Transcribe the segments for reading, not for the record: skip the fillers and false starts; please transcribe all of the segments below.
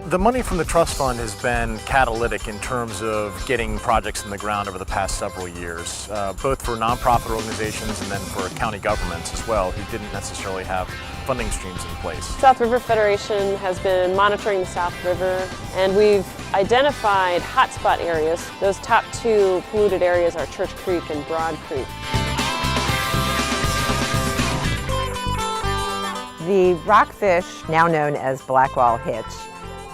The money from the trust fund has been catalytic in terms of getting projects in the ground over the past several years, both for nonprofit organizations and then for county governments as well, who didn't necessarily have funding streams in place. South River Federation has been monitoring the South River, and we've identified hotspot areas. Those top two polluted areas are Church Creek and Broad Creek. The rockfish, now known as blackwall hitch,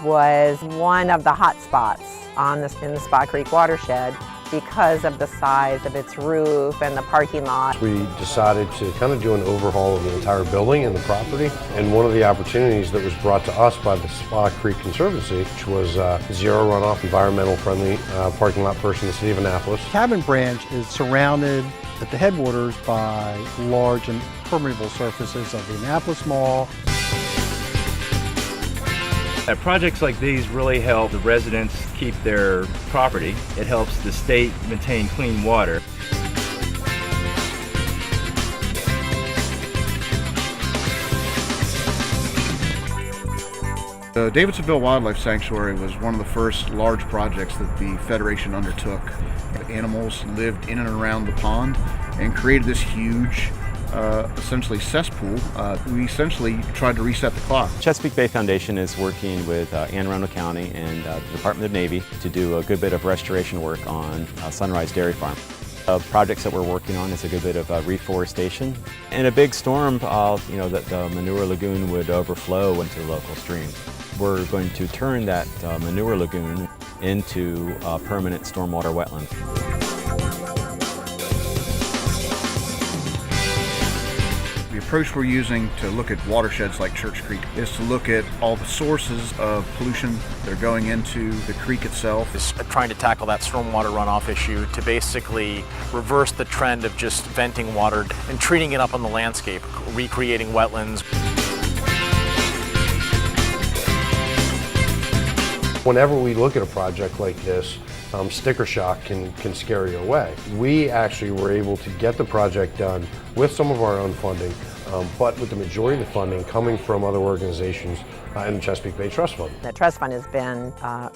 was one of the hot spots in the Spa Creek watershed because of the size of its roof and the parking lot. We decided to kind of do an overhaul of the entire building and the property, and one of the opportunities that was brought to us by the Spa Creek Conservancy, which was zero runoff, environmental friendly parking lot first in the city of Annapolis. Cabin Branch is surrounded at the headwaters by large and permeable surfaces of the Annapolis Mall. Projects like these really help the residents keep their property. It helps the state maintain clean water. The Davidsonville Wildlife Sanctuary was one of the first large projects that the Federation undertook. The animals lived in and around the pond and created this huge essentially cesspool. We essentially tried to reset the clock. Chesapeake Bay Foundation is working with Anne Arundel County and the Department of Navy to do a good bit of restoration work on Sunrise Dairy Farm. Projects that we're working on is a good bit of reforestation. In a big storm, the manure lagoon would overflow into local streams. We're going to turn that manure lagoon into a permanent stormwater wetland. The approach we're using to look at watersheds like Church Creek is to look at all the sources of pollution that are going into the creek itself. Is trying to tackle that stormwater runoff issue to basically reverse the trend of just venting water and treating it up on the landscape, recreating wetlands. Whenever we look at a project like this, sticker shock can scare you away. We actually were able to get the project done with some of our own funding, but with the majority of the funding coming from other organizations and the Chesapeake Bay Trust Fund. The Trust Fund has been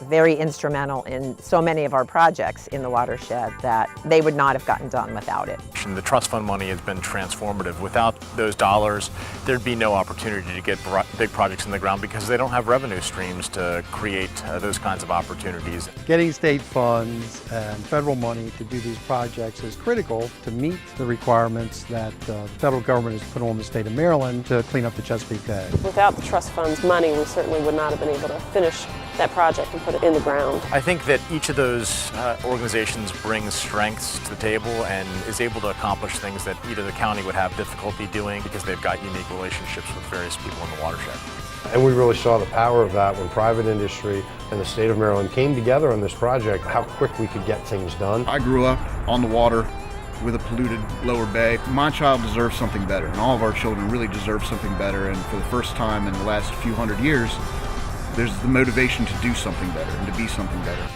very instrumental in so many of our projects in the watershed that they would not have gotten done without it. The trust fund money has been transformative. Without those dollars, there'd be no opportunity to get big projects in the ground because they don't have revenue streams to create those kinds of opportunities. Getting state funds and federal money to do these projects is critical to meet the requirements that the federal government has put on the state of Maryland to clean up the Chesapeake Bay. Without the trust fund's money, we certainly would not have been able to finish that project and put it in the ground. I think that each of those organizations brings strengths to the table and is able to accomplish things that either the county would have difficulty doing because they've got unique relationships with various people in the watershed. And we really saw the power of that when private industry and the state of Maryland came together on this project, how quick we could get things done. I grew up on the water with a polluted lower bay. My child deserves something better, and all of our children really deserve something better, and for the first time in the last few hundred years, there's the motivation to do something better and to be something better.